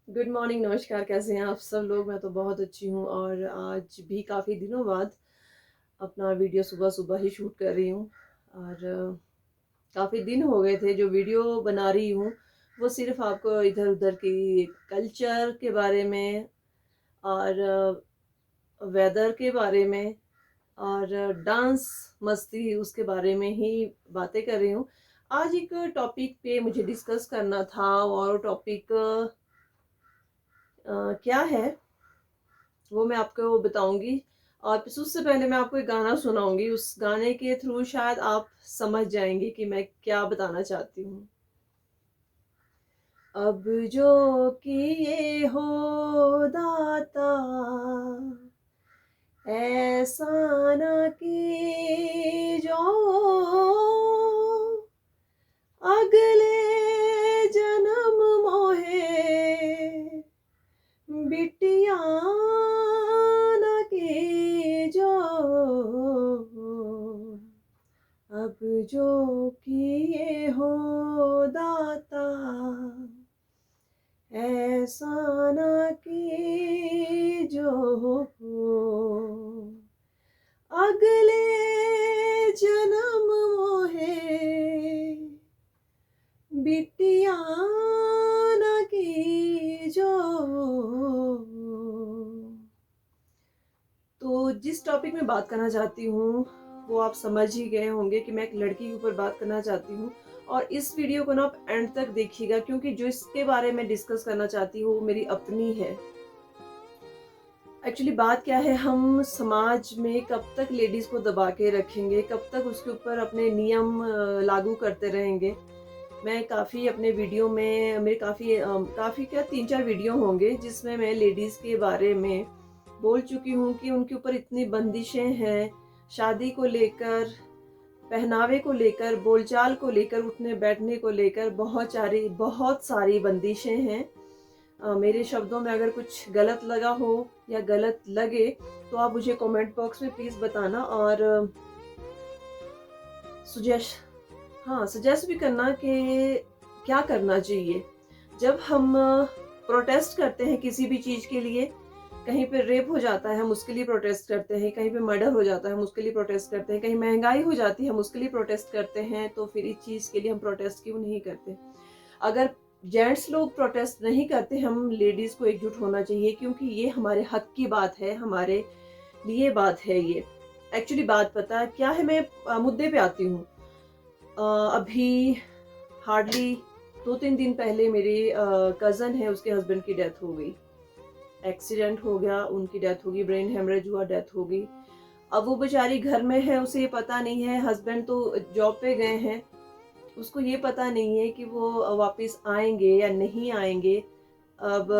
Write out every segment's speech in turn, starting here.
Good morning, नमस्कार। कैसे हैं आप सब लोग? मैं तो बहुत अच्छी हूँ और आज भी काफ़ी दिनों बाद अपना वीडियो सुबह-सुबह ही शूट कर रही हूँ और काफ़ी दिन हो गए थे जो वीडियो बना रही हूँ, वो सिर्फ़ आपको इधर-उधर की कल्चर के बारे में और वेदर के बारे में और डांस, मस्ती उसके बारे में ही बातें कर रही हूँ। आज एक टॉपिक पे मुझे डिस्कस करना था और टॉपिक क्या है वो मैं आपको बताऊँगी और फिर उससे पहले मैं आपको एक गाना सुनाऊँगी। उस गाने के थ्रू शायद आप समझ जाएँगे कि मैं क्या बताना चाहती हूँ। अब जो किए हो दाता, ऐसा ना कीजो अगले जन्म मोहे बिटिया न कीजो। अब जो किए हो दाता, ऐसा न कीजो अगले जन्म मोहे बिटिया न कीजो। तो जिस टॉपिक में बात करना चाहती हूँ, वो आप समझ ही गए होंगे कि मैं एक लड़की के ऊपर बात करना चाहती हूँ और इस वीडियो को ना आप एंड तक देखिएगा क्योंकि जो इसके बारे में डिस्कस करना चाहती हूँ, वो मेरी अपनी है। एक्चुअली बात क्या है, हम समाज में कब तक लेडीज़ को दबा के रखेंगे, कब तक उसके ऊपर अपने नियम लागू करते रहेंगे। मैं काफ़ी अपने वीडियो में मेरे काफ़ी क्या 3-4 वीडियो होंगे जिसमें मैं लेडीज़ के बारे में बोल चुकी हूँ कि उनके ऊपर इतनी बंदिशें हैं, शादी को लेकर, पहनावे को लेकर, बोलचाल को लेकर, उठने-बैठने को लेकर बहुत सारी बंदिशें हैं। मेरे शब्दों में अगर कुछ गलत लगा हो या गलत लगे तो आप मुझे कमेंट बॉक्स में प्लीज़ बताना और सुजेश सजेस्ट भी करना कि क्या करना चाहिए। जब हम प्रोटेस्ट करते हैं किसी भी चीज़ के लिए, कहीं पे रेप हो जाता है हम उसके लिए प्रोटेस्ट करते हैं, कहीं पे मर्डर हो जाता है हम उसके लिए प्रोटेस्ट करते हैं, कहीं महँगाई हो जाती है हम उसके लिए प्रोटेस्ट करते हैं, तो फिर इस चीज़ के लिए हम प्रोटेस्ट क्यों नहीं करते? अगर जेंट्स लोग प्रोटेस्ट नहीं करते, हम लेडीज़ को एकजुट होना चाहिए क्योंकि ये हमारे हक की बात है, हमारे लिए बात है ये। एक्चुअली बात पता है क्या है, मैं मुद्दे पे आती हूँ। अभी हार्डली 2-3 दिन पहले मेरे कज़न है, उसके हस्बैंड की डेथ हो गई। एक्सीडेंट हो गया, उनकी डेथ हो गई, ब्रेन हेमरेज हुआ, डेथ हो गई। अब वो बेचारी घर में है, उसे ये पता नहीं है, हस्बैंड तो जॉब पे गए हैं, उसको ये पता नहीं है कि वो वापस आएँगे या नहीं आएँगे। अब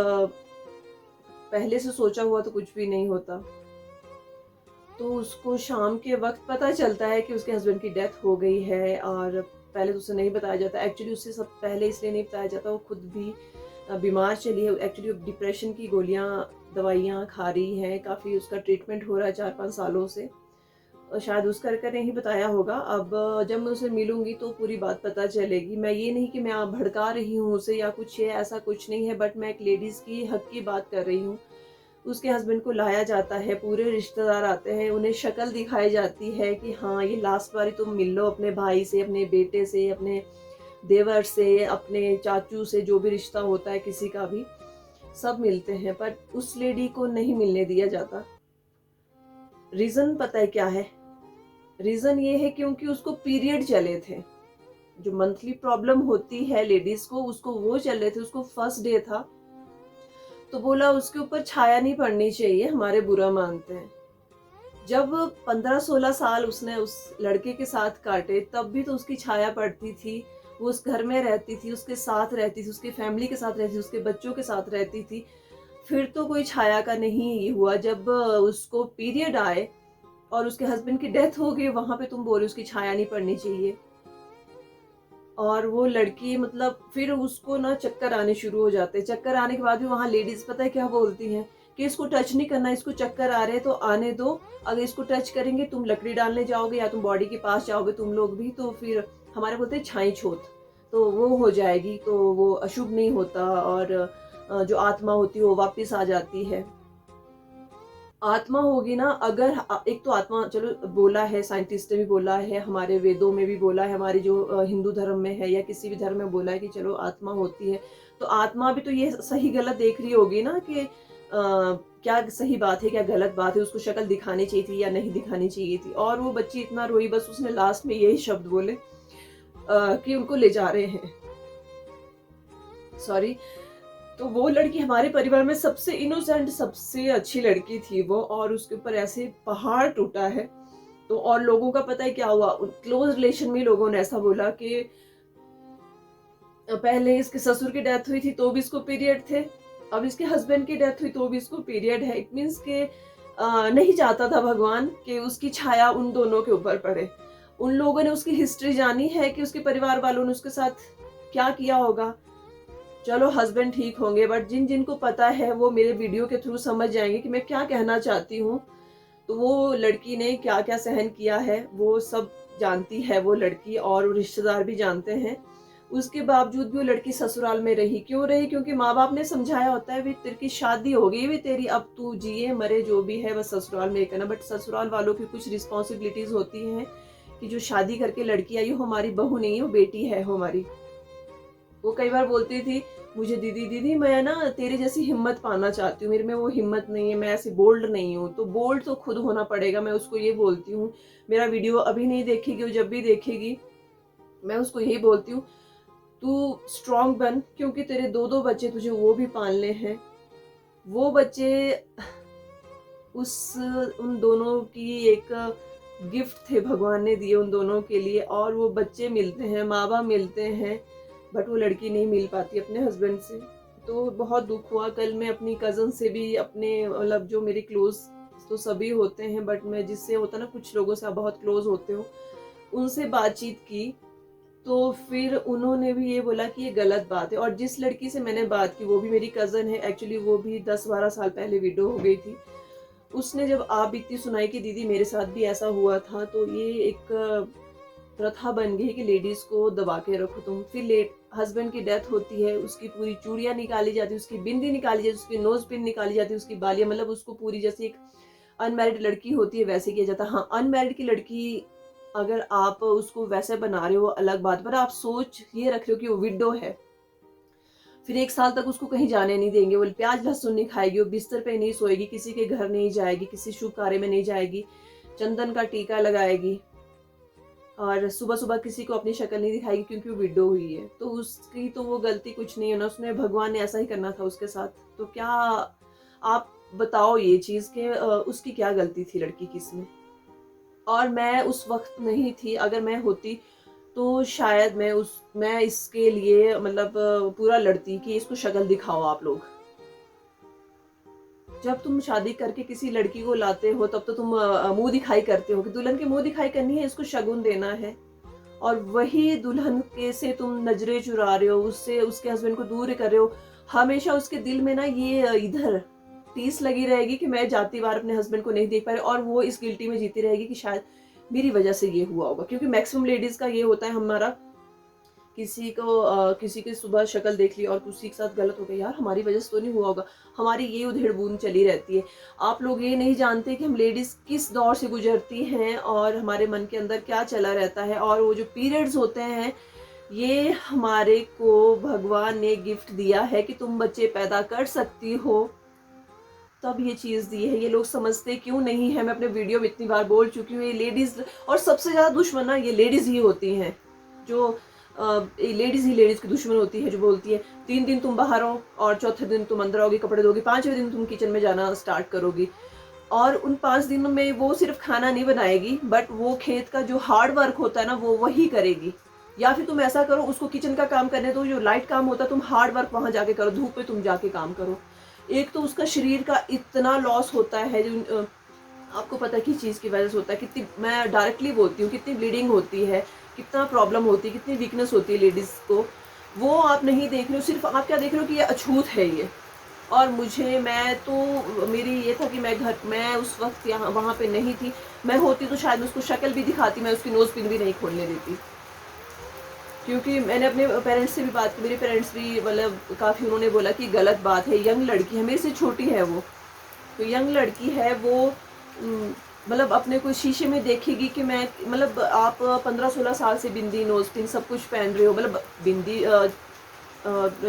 पहले से सोचा हुआ तो कुछ भी नहीं होता। तो उसको शाम के वक़्त पता चलता है कि उसके हस्बैंड की डेथ हो गई है और पहले तो उसे नहीं बताया जाता। एक्चुअली उससे सब पहले इसलिए नहीं बताया जाता, वो खुद भी बीमार चली है। एक्चुअली वो डिप्रेशन की गोलियाँ, दवाइयाँ खा रही है, काफ़ी उसका ट्रीटमेंट हो रहा है 4-5 सालों से। शायद उस करके नहीं बताया होगा। अब जब मैं उसे मिलूँगी तो पूरी बात पता चलेगी। मैं ये नहीं कि मैं भड़का रही हूँ उसे या कुछ है, ऐसा कुछ नहीं है, बट मैं एक लेडीज़ की हक की बात कर रही हूँ। उसके हस्बैंड को लाया जाता है, पूरे रिश्तेदार आते हैं, उन्हें शक्ल दिखाई जाती है कि हाँ, ये लास्ट बारी तुम मिल लो अपने भाई से, अपने बेटे से, अपने देवर से, अपने चाचू से, जो भी रिश्ता होता है किसी का भी, सब मिलते हैं, पर उस लेडी को नहीं मिलने दिया जाता। रीज़न पता है क्या है? रीज़न ये है क्योंकि उसको पीरियड चले थे। जो मंथली प्रॉब्लम होती है लेडीज़ को, उसको वो चल रहे थे, उसको फर्स्ट डे था, तो बोला उसके ऊपर छाया नहीं पड़नी चाहिए, हमारे बुरा मानते हैं। जब 15-16 साल उसने उस लड़के के साथ काटे, तब भी तो उसकी छाया पड़ती थी। वो उस घर में रहती थी, उसके साथ रहती थी, उसकी फैमिली के साथ रहती थी, उसके बच्चों के साथ रहती थी। फिर तो कोई छाया का नहीं ये हुआ। जब उसको पीरियड आए और उसके हस्बैंड की डेथ हो गई, वहाँ पे तुम बोल रहे हो उसकी छाया नहीं पड़नी चाहिए। और वो लड़की मतलब फिर उसको ना चक्कर आने शुरू हो जाते हैं। चक्कर आने के बाद भी वहाँ लेडीज़ पता है क्या बोलती हैं कि इसको टच नहीं करना, इसको चक्कर आ रहे हैं तो आने दो। अगर इसको टच करेंगे, तुम लकड़ी डालने जाओगे या तुम बॉडी के पास जाओगे तुम लोग भी, तो फिर हमारे बोलते हैं छाई-छूत, तो वो हो जाएगी, तो वो अशुभ नहीं होता। और जो आत्मा होती है वो वापस आ जाती है। आत्मा होगी ना, अगर एक तो आत्मा चलो बोला है, साइंटिस्ट ने भी बोला है, हमारे वेदों में भी बोला है, हमारी जो हिंदू धर्म में है या किसी भी धर्म में बोला है कि चलो आत्मा होती है, तो आत्मा भी तो ये सही गलत देख रही होगी ना कि क्या सही बात है क्या गलत बात है, उसको शक्ल दिखानी चाहिए थी या नहीं दिखानी चाहिए थी। और वो बच्ची इतना रोई, बस उसने लास्ट में यही शब्द बोले कि उनको ले जा रहे हैं, सॉरी। तो वो लड़की हमारे परिवार में सबसे इनोसेंट, सबसे अच्छी लड़की थी वो, और उसके ऊपर ऐसे पहाड़ टूटा है। तो और लोगों का पता है क्या हुआ, क्लोज रिलेशन में लोगों ने ऐसा बोला कि पहले इसके ससुर की डेथ हुई थी तो भी इसको पीरियड थे, अब इसके हस्बैंड की डेथ हुई तो भी इसको पीरियड है। इट मीन्स के नहीं चाहता था भगवान कि उसकी छाया उन दोनों के ऊपर पड़े। उन लोगों ने उसकी हिस्ट्री जानी है कि उसके परिवार वालों ने उसके साथ क्या किया होगा। चलो हस्बैंड ठीक होंगे, बट जिन जिनको पता है वो मेरे वीडियो के थ्रू समझ जाएंगे कि मैं क्या कहना चाहती हूँ। तो वो लड़की ने क्या क्या सहन किया है वो सब जानती है वो लड़की, और रिश्तेदार भी जानते हैं। उसके बावजूद भी वो लड़की ससुराल में रही। क्यों रही? क्योंकि माँ बाप ने समझाया होता है भी तेरी की शादी हो गई, भी तेरी, अब तू जिए मरे जो भी है बस ससुराल में करना। बट ससुराल वालों की कुछ रिस्पॉन्सिबिलिटीज होती हैं कि जो शादी करके लड़की आई हो हमारी बहू नहीं है, वो बेटी है हमारी। वो कई बार बोलती थी मुझे, दीदी दीदी मैं ना तेरी जैसी हिम्मत पाना चाहती हूँ, मेरे में वो हिम्मत नहीं है, मैं ऐसे बोल्ड नहीं हूँ। तो बोल्ड तो खुद होना पड़ेगा, मैं उसको ये बोलती हूँ। मेरा वीडियो अभी नहीं देखेगी, वो जब भी देखेगी मैं उसको यही बोलती हूँ तू स्ट्रॉन्ग बन, क्योंकि तेरे दो दो बच्चे तुझे वो भी पालने हैं। वो बच्चे उन दोनों की एक गिफ्ट थे भगवान ने दिए उन दोनों के लिए, और वो बच्चे मिलते हैं, माँ बाप मिलते हैं, बट वो लड़की नहीं मिल पाती अपने हस्बैंड से। तो बहुत दुख हुआ। कल मैं अपनी कज़न से भी, अपने मतलब जो मेरे क्लोज तो सभी होते हैं, बट मैं जिससे होता ना, कुछ लोगों से आप बहुत क्लोज होते हो, उनसे बातचीत की तो फिर उन्होंने भी ये बोला कि ये गलत बात है। और जिस लड़की से मैंने बात की वो भी मेरी कज़न है, एक्चुअली वो भी 10-12 साल पहले विडो हो गई थी। उसने जब आप बीती सुनाई कि दीदी मेरे साथ भी ऐसा हुआ था, तो ये एक प्रथा बन गई कि लेडीज को दबा के रखो तुम। फिर हस्बैंड की डेथ होती है, उसकी पूरी चूड़ियां निकाली जाती है, उसकी बिंदी निकाली जाती है, उसकी नोज पिन निकाली जाती है, उसकी बालियां, मतलब उसको पूरी जैसे एक अनमैरिड लड़की होती है वैसे किया जाता है। हाँ, अनमैरिड की लड़की अगर आप उसको वैसे बना रहे हो अलग बात, पर आप सोच ये रख रहे हो कि वो विडो है, फिर 1 साल तक उसको कहीं जाने नहीं देंगे, वो प्याज लहसुन नहीं खाएगी, वो बिस्तर पे नहीं सोएगी, किसी के घर नहीं जाएगी, किसी शुभ कार्य में नहीं जाएगी, चंदन का टीका लगाएगी, और सुबह सुबह किसी को अपनी शक्ल नहीं दिखाएगी क्योंकि वो विडो हुई है। तो उसकी तो वो गलती कुछ नहीं है ना, उसने, भगवान ने ऐसा ही करना था उसके साथ। तो क्या आप बताओ ये चीज के उसकी क्या गलती थी लड़की की इसमें? और मैं उस वक्त नहीं थी, अगर मैं होती तो शायद मैं इसके लिए मतलब पूरा लड़ती कि इसको शक्ल दिखाओ आप लोग। जब तुम शादी करके किसी लड़की को लाते हो तब तो तुम मुंह दिखाई करते हो कि दुल्हन की मुंह दिखाई करनी है, इसको शगुन देना है। और वही दुल्हन के से तुम नजरें चुरा रहे हो, उससे उसके हस्बैंड को दूर कर रहे हो। हमेशा उसके दिल में ना ये इधर टीस लगी रहेगी कि मैं जाती बार अपने हस्बैंड को नहीं देख पा रही, और वो इस गिल्टी में जीती रहेगी कि शायद मेरी वजह से ये हुआ होगा। क्योंकि मैक्सिमम लेडीज का ये होता है, हमारा किसी की सुबह शक्ल देख ली और किसी के साथ गलत हो गया, यार हमारी वजह से तो नहीं हुआ होगा, हमारी ये उधेड़ बूंद चली रहती है। आप लोग ये नहीं जानते कि हम लेडीज किस दौर से गुजरती हैं और हमारे मन के अंदर क्या चला रहता है। और वो जो पीरियड्स होते हैं, ये हमारे को भगवान ने गिफ्ट दिया है कि तुम बच्चे पैदा कर सकती हो, तब ये चीज दी है। ये लोग समझते क्यों नहीं है? मैं अपने वीडियो में इतनी बार बोल चुकी हूँ, ये लेडीज, और सबसे ज्यादा दुश्मन ना ये लेडीज ही होती हैं, जो लेडीज ही लेडीज की दुश्मन होती है, जो बोलती है 3 दिन तुम बाहर हो और चौथे दिन तुम अंदर आओगी, कपड़े धोगी, 5वें दिन तुम किचन में जाना स्टार्ट करोगी। और उन 5 दिनों में वो सिर्फ खाना नहीं बनाएगी, बट वो खेत का जो हार्ड वर्क होता है ना वो वही करेगी। या फिर तुम ऐसा करो, उसको किचन का काम करने दो, जो लाइट काम होता है तुम हार्ड वर्क वहां जाके करो, धूप पे तुम जाके काम करो। एक तो उसका शरीर का इतना लॉस होता है, जो आपको पता है किस चीज़ की वजह से होता है, कितनी, मैं डायरेक्टली बोलती हूँ, कितनी ब्लीडिंग होती है, कितना प्रॉब्लम होती है, कितनी वीकनेस होती है लेडीज़ को, वो आप नहीं देख रहे हो। सिर्फ आप क्या देख रहे हो कि ये अछूत है ये। और मैं तो, मेरी ये था कि मैं उस वक्त यहाँ वहाँ पे नहीं थी, मैं होती तो शायद उसको शक्ल भी दिखाती, मैं उसकी नोज पिन भी नहीं खोलने देती। क्योंकि मैंने अपने पेरेंट्स से भी बात की, मेरे पेरेंट्स भी मतलब काफ़ी उन्होंने बोला कि गलत बात है, यंग लड़की है, मेरे से छोटी है वो, तो यंग लड़की है वो, मतलब अपने को शीशे में देखेगी कि मैं, मतलब आप 15-16 साल से बिंदी, नोज पिन सब कुछ पहन रहे हो, मतलब बिंदी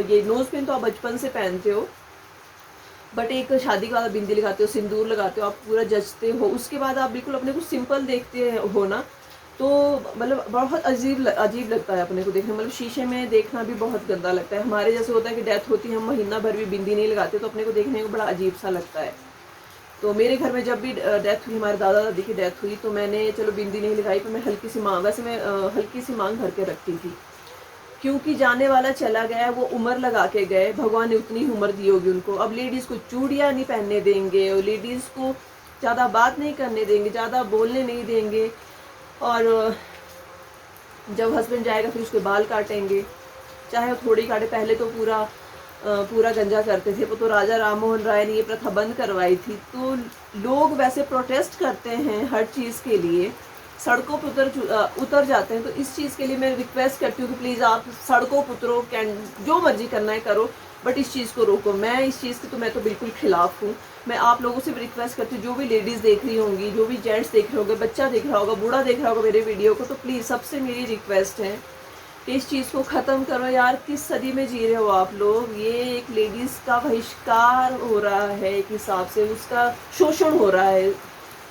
ये नोज पिन तो आप बचपन से पहनते हो, बट एक शादी के बाद बिंदी लगाते हो, सिंदूर लगाते हो, आप पूरा जचते हो, उसके बाद आप बिल्कुल अपने को सिंपल देखते हो ना, तो मतलब बहुत अजीब लगता है अपने को देखने, मतलब शीशे में देखना भी बहुत गंदा लगता है। हमारे जैसे होता है कि डेथ होती है, हम महीना भर भी बिंदी नहीं लगाते, तो अपने को देखने को बड़ा अजीब सा लगता है। तो मेरे घर में जब भी डेथ हुई, हमारे दादा दादी की डेथ हुई, तो मैंने चलो बिंदी नहीं लगाई, पर मैं हल्की सी मांग, वैसे मैं हल्की सी मांग भर के रखती थी, क्योंकि जाने वाला चला गया, वो उम्र लगा के गए, भगवान ने उतनी ही उम्र दी होगी उनको। अब लेडीज़ को चूड़ियाँ नहीं पहनने देंगे, और लेडीज़ को ज़्यादा बात नहीं करने देंगे, ज़्यादा बोलने नहीं देंगे, और जब हस्बैंड जाएगा फिर उसके बाल काटेंगे, चाहे वो थोड़ी काटे। पहले तो पूरा गंजा करते थे, वो तो राजा राम मोहन राय ने ये प्रथा बंद करवाई थी। तो लोग वैसे प्रोटेस्ट करते हैं हर चीज़ के लिए, सड़कों पर उतर जाते हैं, तो इस चीज़ के लिए मैं रिक्वेस्ट करती हूँ कि प्लीज़ आप सड़कों पर उतरो, जो मर्जी करना है करो, बट इस चीज़ को रोको। मैं इस चीज़ की तो मैं तो बिल्कुल खिलाफ हूँ। मैं आप लोगों से भी रिक्वेस्ट करती हूँ, जो भी लेडीज़ देख रही होंगी, जो भी जेंट्स देख रहे होंगे, बच्चा देख रहा होगा, बूढ़ा देख रहा होगा मेरे वीडियो को, तो प्लीज़ सबसे मेरी रिक्वेस्ट है कि इस चीज़ को ख़त्म करो यार। किस सदी में जी रहे हो आप लोग? ये एक लेडीज़ का बहिष्कार हो रहा है, एक हिसाब से उसका शोषण हो रहा है।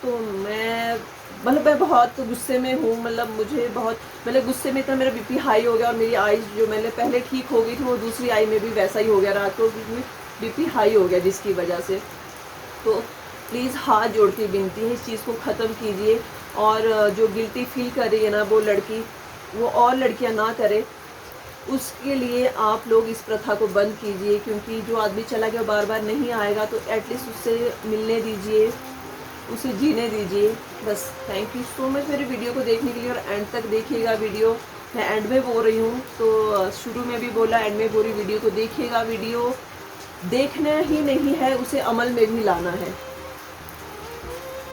तो मैं बहुत गुस्से में हूँ, मतलब मुझे बहुत, मतलब गुस्से में इतना मेरा बीपी हाई हो गया, और मेरी आईज जो मैंने पहले ठीक हो गई थी, वो दूसरी आई में भी वैसा ही हो गया, रात को बीपी हाई हो गया जिसकी वजह से। तो प्लीज़ हाथ जोड़ के विनती है, इस चीज़ को ख़त्म कीजिए। और जो गिल्टी फील कर रही है ना वो लड़की, वो और लड़कियां ना करे, उसके लिए आप लोग इस प्रथा को बंद कीजिए, क्योंकि जो आदमी चला गया बार बार नहीं आएगा, तो एटलीस्ट उससे मिलने दीजिए, उसे जीने दीजिए। बस थैंक यू सो मच मेरे वीडियो को देखने के लिए, और एंड तक देखिएगा वीडियो। मैं एंड में बोल रही हूँ, तो शुरू में भी बोला, एंड में बोली, वीडियो को देखिएगा। वीडियो देखना ही नहीं है, उसे अमल में भी लाना है।